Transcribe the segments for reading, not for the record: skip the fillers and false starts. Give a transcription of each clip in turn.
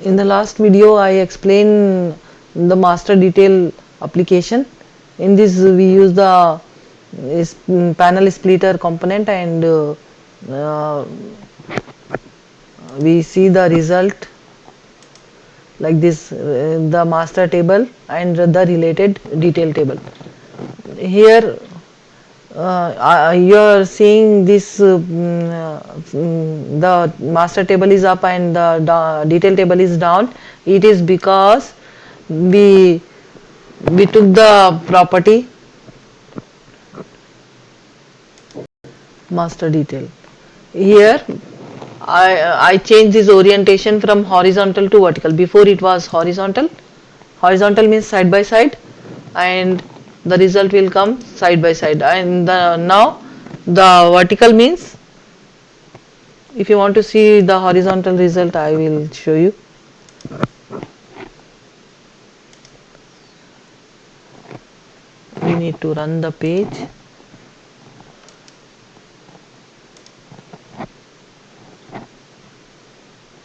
In the last video I explained the master detail application. In this we use the panel splitter component, and uh, we see the result like this, the master table and the related detail table. Here you are seeing this, the master table is up and the detail table is down. It is because we took the property master detail. Here I change this orientation from horizontal to vertical. Before it was horizontal. Horizontal means side by side, and the result will come side by side. And now the vertical means, if you want to see the horizontal result, I will show you. We need to run the page.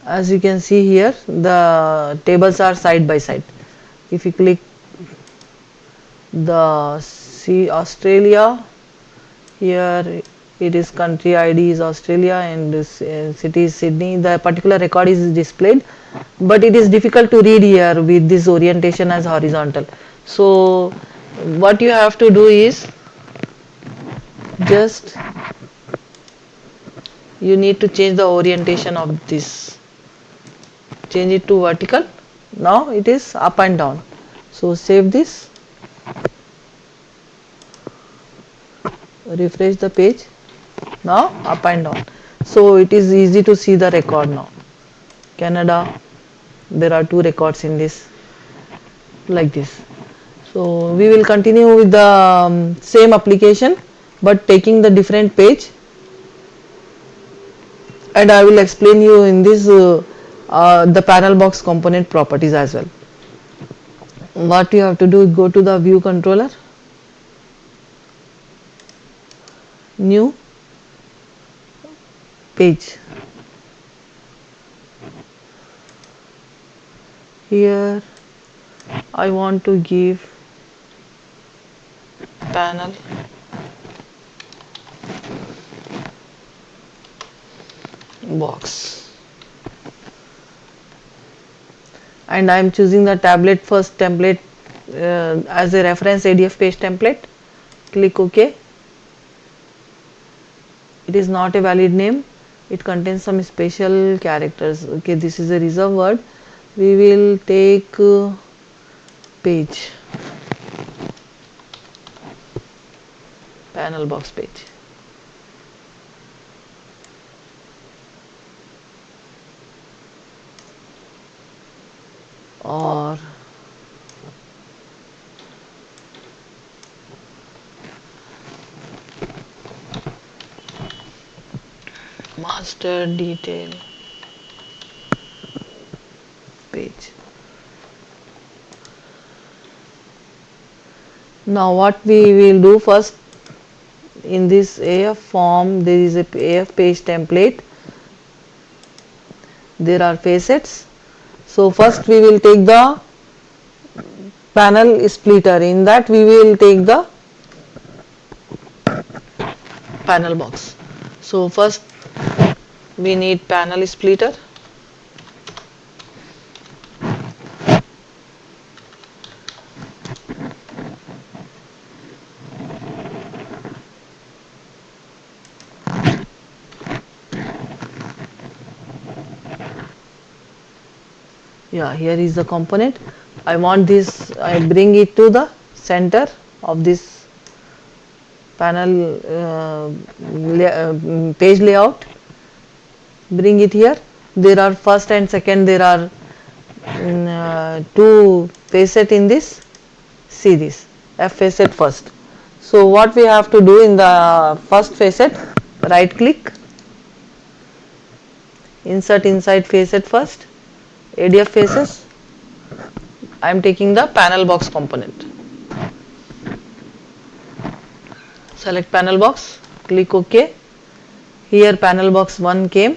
As you can see here, the tables are side by side. If you click the see Australia, here it is country ID is Australia and city is Sydney. The particular record is displayed, but it is difficult to read here with this orientation as horizontal. So what you have to do is, just you need to change the orientation of this, change it to vertical. Now it is up and down. So save this, refresh the page. Now up and down. So it is easy to see the record now. Canada, there are 2 records in this, like this. So we will continue with the same application, but taking the different page, and I will explain you in this the panel box component properties as well. What you have to do is go to the view controller, new page. Here I want to give panel box, and I am choosing the tablet first template as a reference ADF page template. Click OK. It is not a valid name, it contains some special characters. Okay, this is a reserved word. We will take page, panel box page. Or master detail page. Now what we will do first, in this AF form there is a AF page template, there are facets. So first we will take the panel splitter, in that we will take the panel box. So first we need panel splitter. Yeah, here is the component. I want this, I bring it to the center of this panel page layout, bring it here. There are first and second, there are 2 facet in this. See this F facet first. So what we have to do in the first facet, right click, insert inside facet first, ADF faces. I am taking the panel box component. Select panel box, click OK. Here panel box 1 came.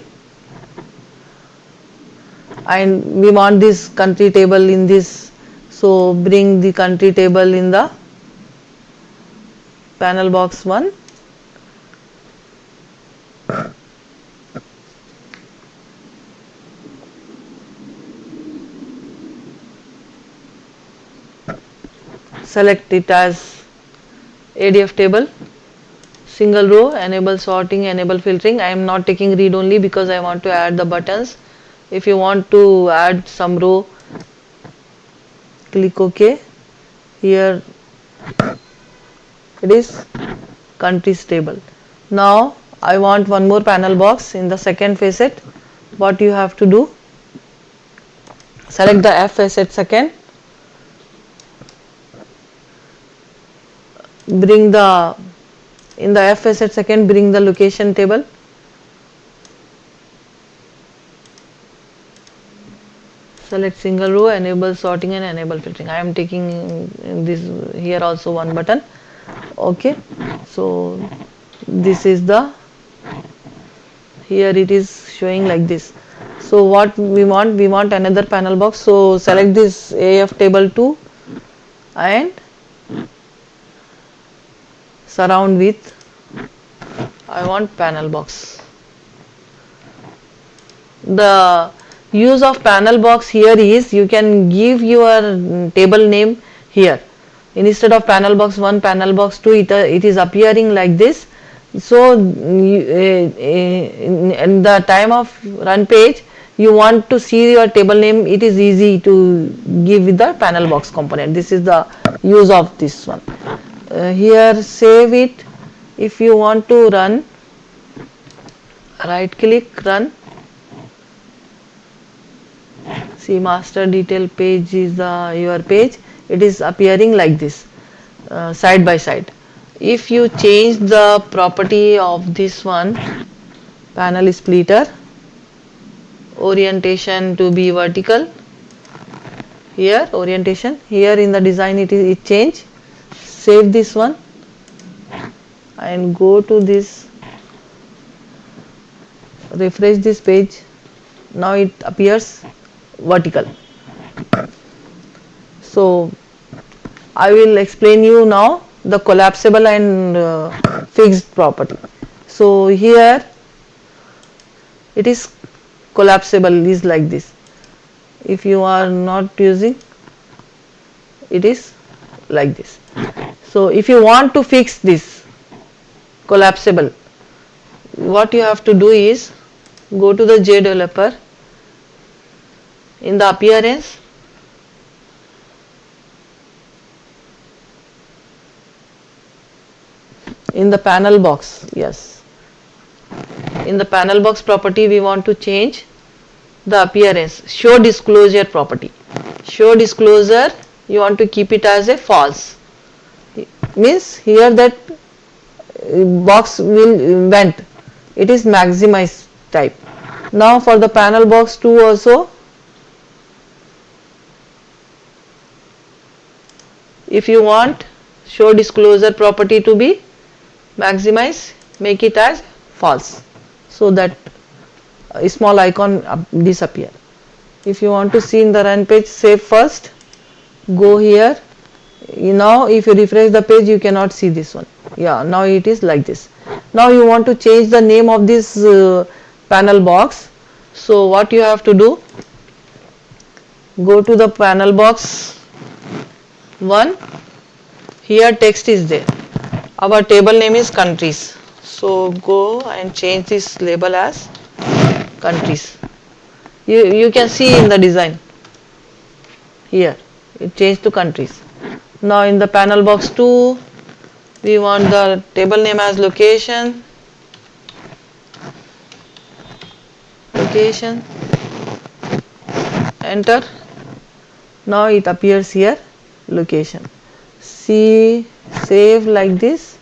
and we want this country table in this, so bring the country table in the panel box 1. Select it as ADF table, single row, enable sorting, enable filtering. I am not taking read only because I want to add the buttons. If you want to add some row, click OK. Here it is countries table. Now I want one more panel box in the second facet. What you have to do, select the F facet second, bring the, in the F facet second, bring the location table, select single row, enable sorting and enable filtering. I am taking this here also one button. Okay, so this is the, here it is showing like this. So what we want another panel box. So select this AF table 2 and surround with, I want panel box. The use of panel box here is you can give your table name here. Instead of panel box 1, panel box 2, it is appearing like this. So in the time of run page, you want to see your table name, it is easy to give with the panel box component. This is the use of this one. Here save it. If you want to run, right click, run. See, master detail page is your page. It is appearing like this, side by side. If you change the property of this one, panel splitter, orientation to be vertical, here orientation, here in the design it change. Save this one and go to this, refresh this page. Now it appears vertical. So I will explain you now the collapsible and fixed property. So here it is collapsible, is like this. If you are not using, it is like this. So if you want to fix this collapsible, what you have to do is go to the JDeveloper, in the appearance, in the panel box, yes, in the panel box property we want to change the appearance, show disclosure property. Show disclosure, you want to keep it as a false, means here that box will vent, it is maximize type. Now for the panel box 2 also, if you want show disclosure property to be maximize, make it as false, so that a small icon disappear. If you want to see in the run page, save first, go here. Now if you refresh the page, you cannot see this one. Yeah, now it is like this. Now you want to change the name of this panel box. So what you have to do, go to the panel box 1, here text is there, our table name is countries, so go and change this label as countries. You can see in the design here it changed to countries. Now in the panel box 2, we want the table name as location, enter. Now it appears here location. See, save like this,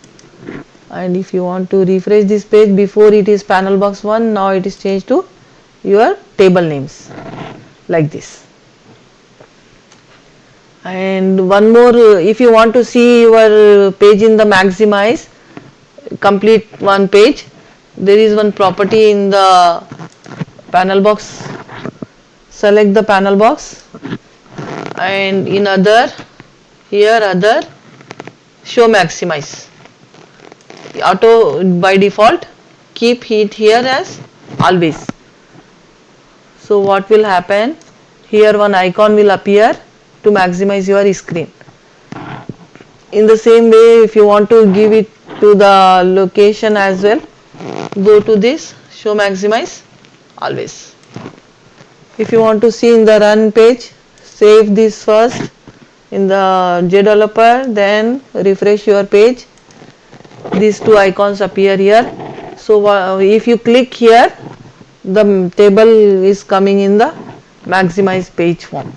and if you want to refresh this page, before it is panel box 1, now it is changed to your table names like this. And one more, if you want to see your page in the maximize, complete one page, there is one property in the panel box select the panel box, and in other, here other, show maximize. Auto by default keep it here as always. So what will happen, here one icon will appear to maximize your screen. In the same way, if you want to give it to the location as well, go to this show maximize always. If you want to see in the run page, save this first in the JDeveloper, then refresh your page. These two icons appear here. So if you click here, the table is coming in the maximize page form.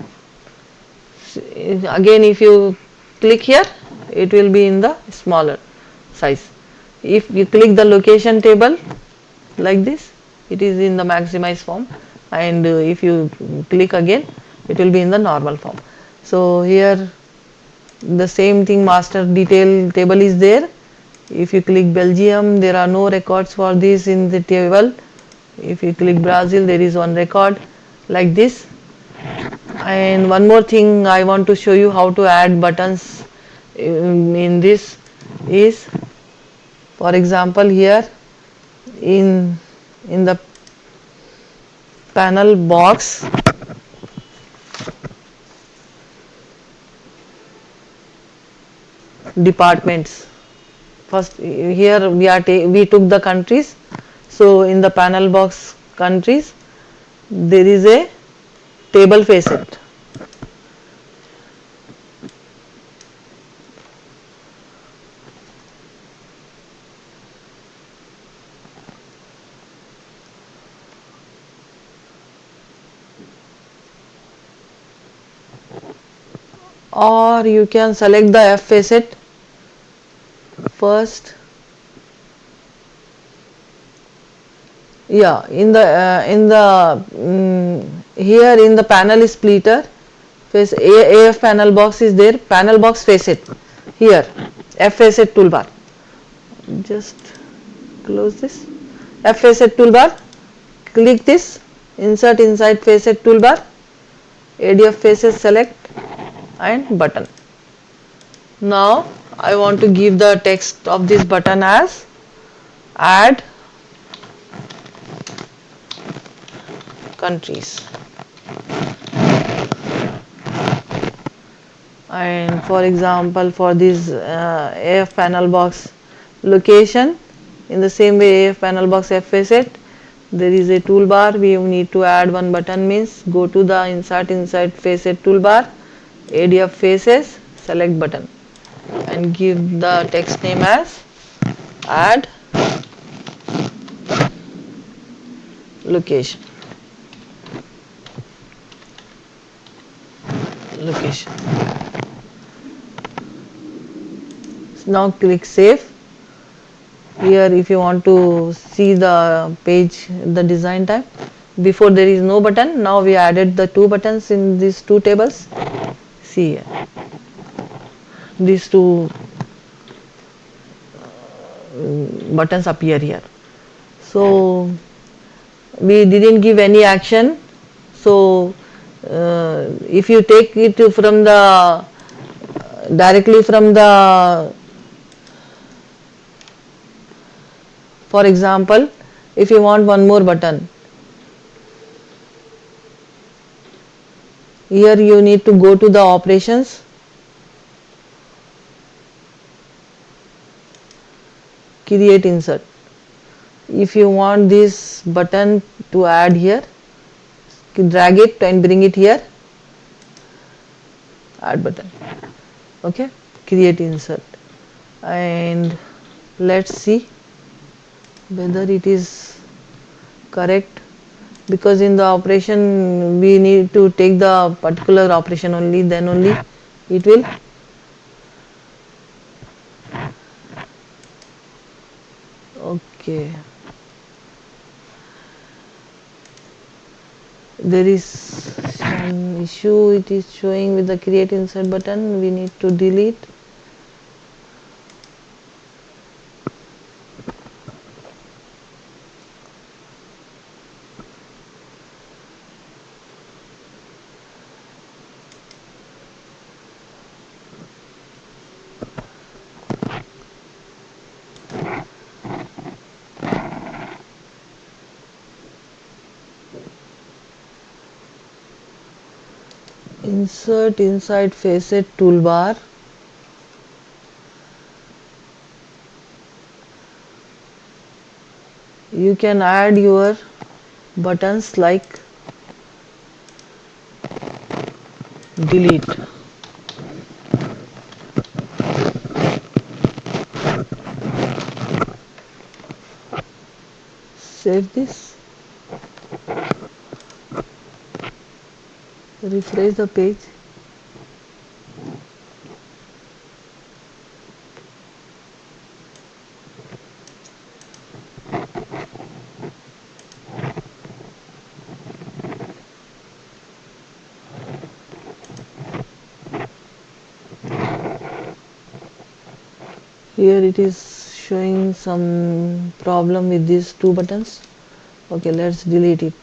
Again, if you click here, it will be in the smaller size. If you click the location table like this, it is in the maximize form, and if you click again, it will be in the normal form. So here the same thing, master detail table is there. If you click Belgium, there are no records for this in the table. If you click Brazil, there is one record like this. And one more thing I want to show you how to add buttons in this is, for example, here in the panel box, departments. First here we took the countries. So in the panel box countries, there is a table facet. Or you can select the F facet first. Yeah, in the here in the panel splitter, face AF panel box is there. Panel box facet here, F facet toolbar. Just close this. F facet toolbar. Click this. Insert inside facet toolbar. ADF faces select and button. Now I want to give the text of this button as add countries, and for example, for this AF panel box location, in the same way AF panel box F facet, there is a toolbar. We need to add one button, means go to the insert inside facet toolbar, ADF faces select button, and give the text name as add location. Now click save. Here if you want to see the page, the design type, before there is no button, now we added the two buttons in these two tables. See here, these two buttons appear here. So we didn't give any action. So if you take it from the directly from the, for example, if you want one more button, here you need to go to the operations, create insert. If you want this button to add here, drag it and bring it here, add button. Okay, create insert, and let's see whether it is correct, because in the operation we need to take the particular operation only, then only it will. Okay, there is some issue. It is showing with the create insert button. We need to delete. insert inside facet toolbar. You can add your buttons like delete. Save this, refresh the page. Here it is showing some problem with these two buttons. Okay, let's delete it.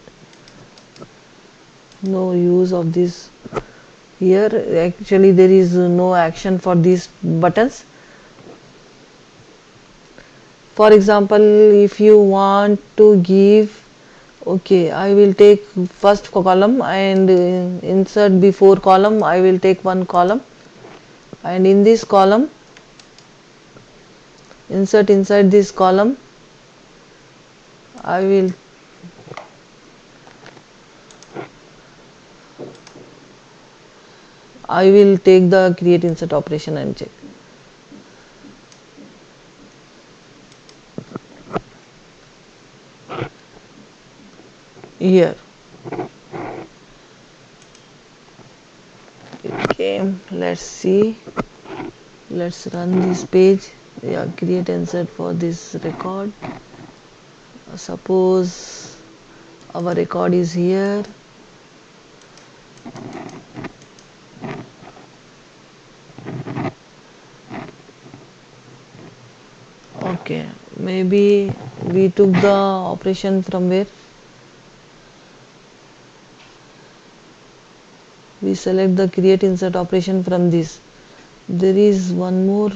No use of this. Here actually there is no action for these buttons. For example, if you want to give, okay, I will take first column and insert before column I will take one column, and in this column insert inside this column I will take the create insert operation and check. Here it came. Let's see, let's run this page. Yeah, create insert for this record. Suppose our record is here. Okay, maybe we took the operation from where? We select the create insert operation from this. There is one more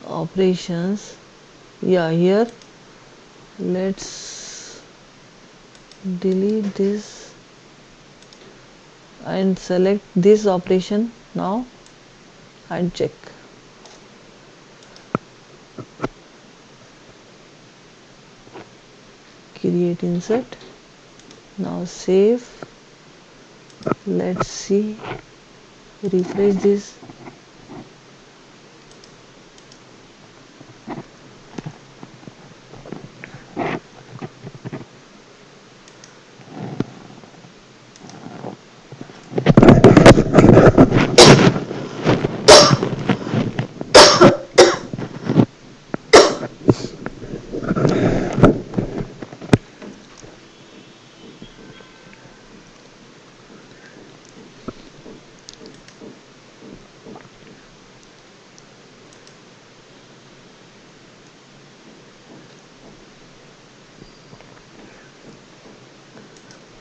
operations. Yeah, here let's delete this and select this operation now and check. Create insert. Now save. Let's see, refresh this.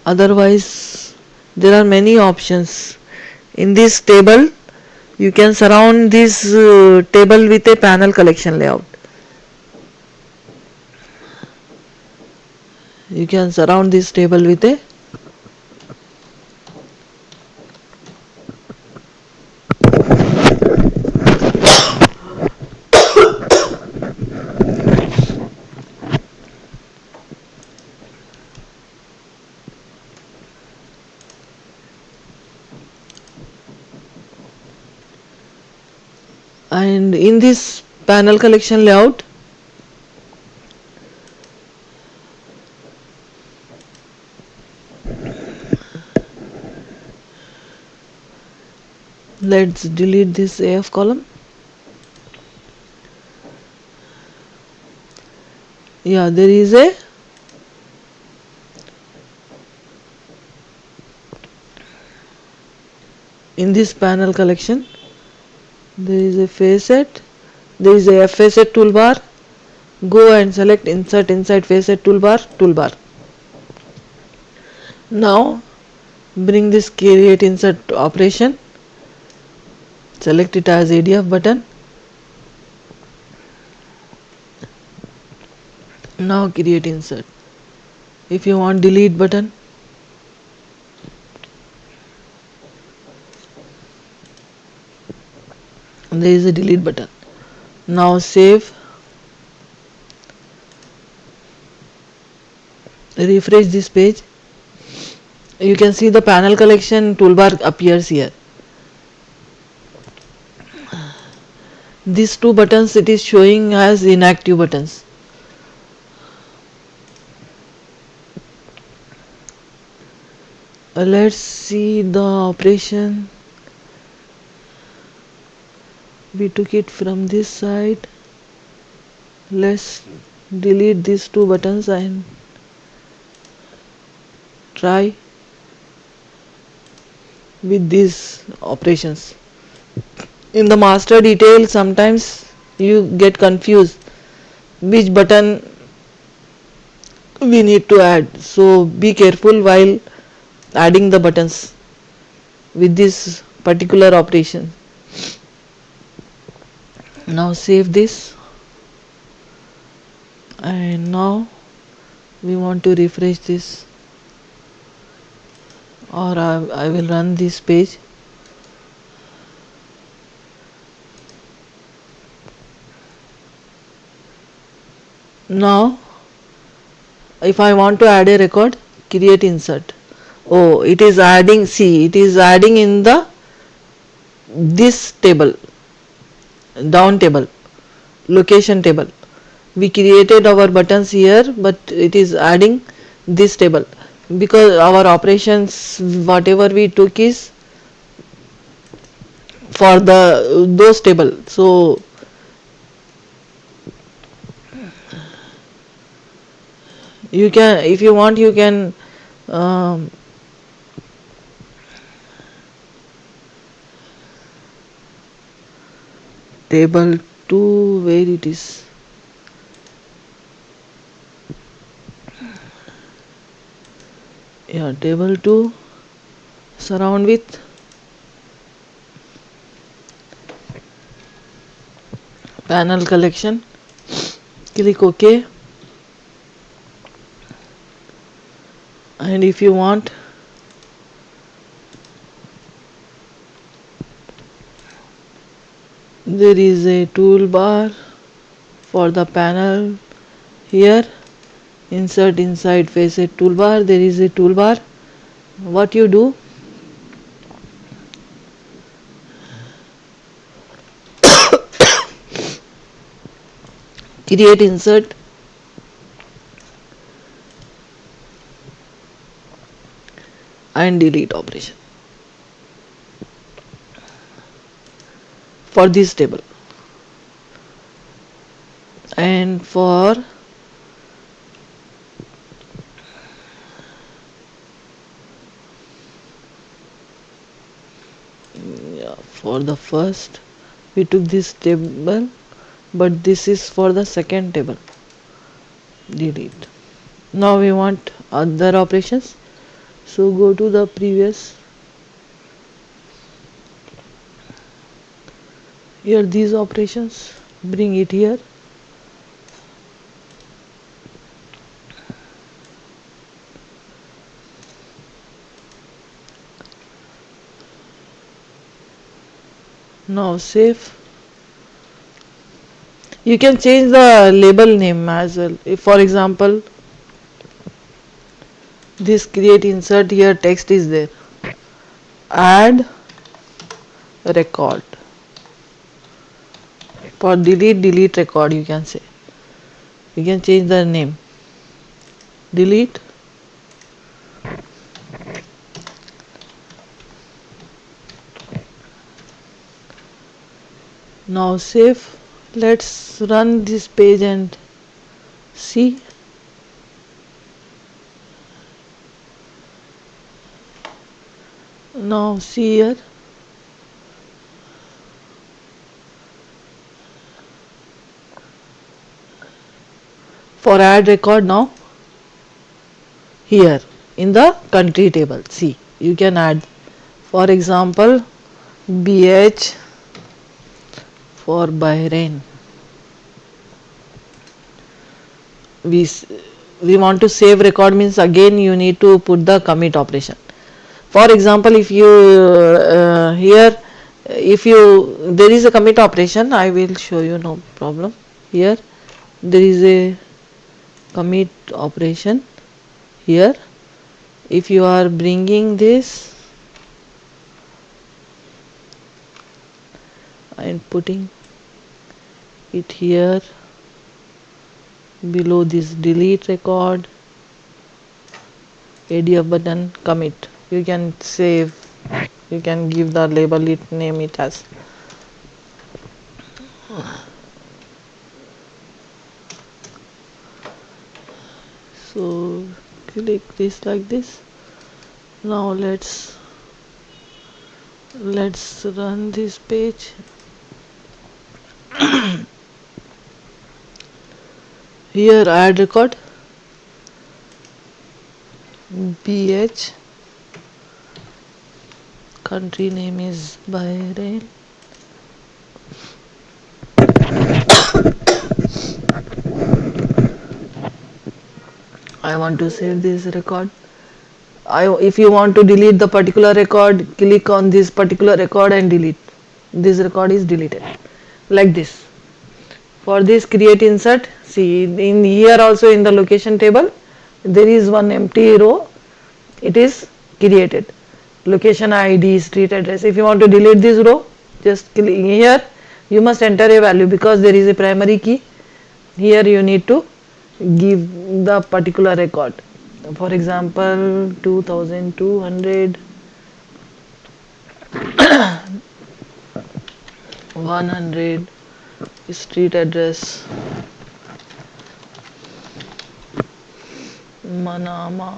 Otherwise there are many options in this table. You can surround this table with a panel collection layout. You can surround this table with a and in this panel collection layout let's delete this AF column. Yeah, there is a in this panel collection there is a facet, there is a facet toolbar. Go and select insert inside facet toolbar. Now bring this create insert operation, select it as ADF button. Now create insert. If you want delete button, there is a delete button. Now save, refresh this page. You can see the panel collection toolbar appears here. These two buttons it is showing as inactive buttons. Let's see the operation. We took it from this side. Let's delete these two buttons and try with these operations. In the master detail sometimes you get confused which button we need to add, so be careful while adding the buttons with this particular operation. Now save this, and now we want to refresh this, or I will run this page. Now if I want to add a record, create insert. Oh, it is adding, see, it is adding in the this table, down table, location table. We created our buttons here, but it is adding this table because our operations whatever we took is for the those table. So you can, if you want, you can table 2, where it is, yeah, table 2, surround with panel collection, click OK, and if you want, there is a toolbar for the panel here. Insert inside facet toolbar, there is a toolbar. What you do, create insert and delete operation for this table, and for the first we took this table, but this is for the second table, delete. Now we want other operations, so go to the previous, here these operations, bring it here. Now save. You can change the label name as well. If for example this create insert, here text is there, add record. For delete record, you can say, you can change the name, delete. Now save. Let's run this page and see. Now see here, for add record, now here in the country table, see, you can add, for example, BH for Bahrain. we we want to save record means again you need to put the commit operation. For example, if you here if you there is a commit operation, I will show you, no problem. Here there is a commit operation. Here if you are bringing this and putting it here below this delete record, ADF button, commit, you can save, you can give the label, it name it as. So click this like this. Now let's run this page. Here add record, BH, country name is Bahrain, I want to save this record. If you want to delete the particular record, click on this particular record and delete. This record is deleted like this. For this create insert, see in here also in the location table there is one empty row, it is created, location ID, street address. If you want to delete this row, just click here, you must enter a value because there is a primary key. Here you need to give the particular record, for example 2200 100, street address Manama,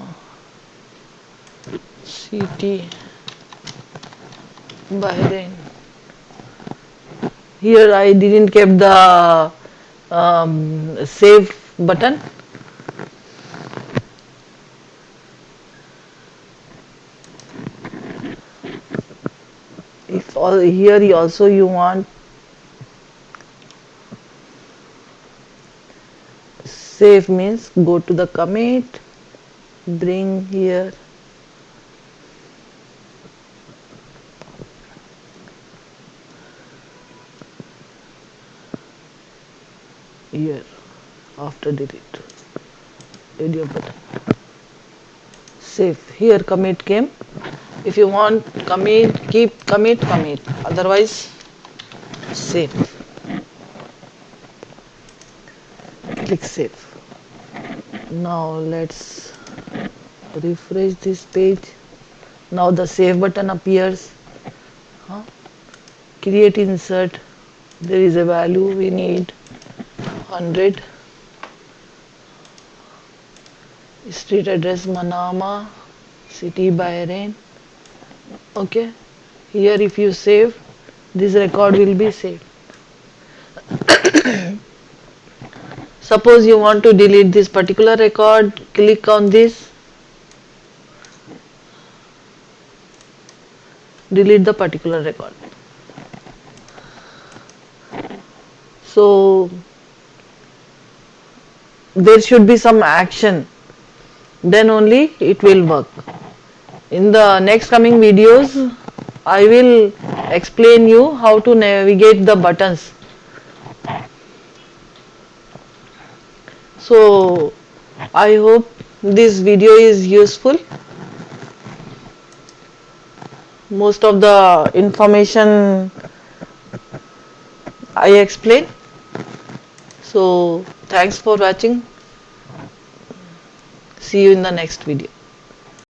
city Bahrain. Here I didn't keep the save button. If all here you also you want save means go to the commit, bring here here after delete radio button, save. Here commit came. If you want commit, keep commit, otherwise save. Click save. Now let's refresh this page. Now the save button appears. Create insert, there is a value we need 100, street address Manama, city Bahrain. Okay, here if you save, this record will be saved. Suppose you want to delete this particular record, click on this, delete the particular record. So there should be some action, then only it will work. In the next coming videos, I will explain you how to navigate the buttons. So I hope this video is useful. Most of the information I explained. So thanks for watching. See you in the next video.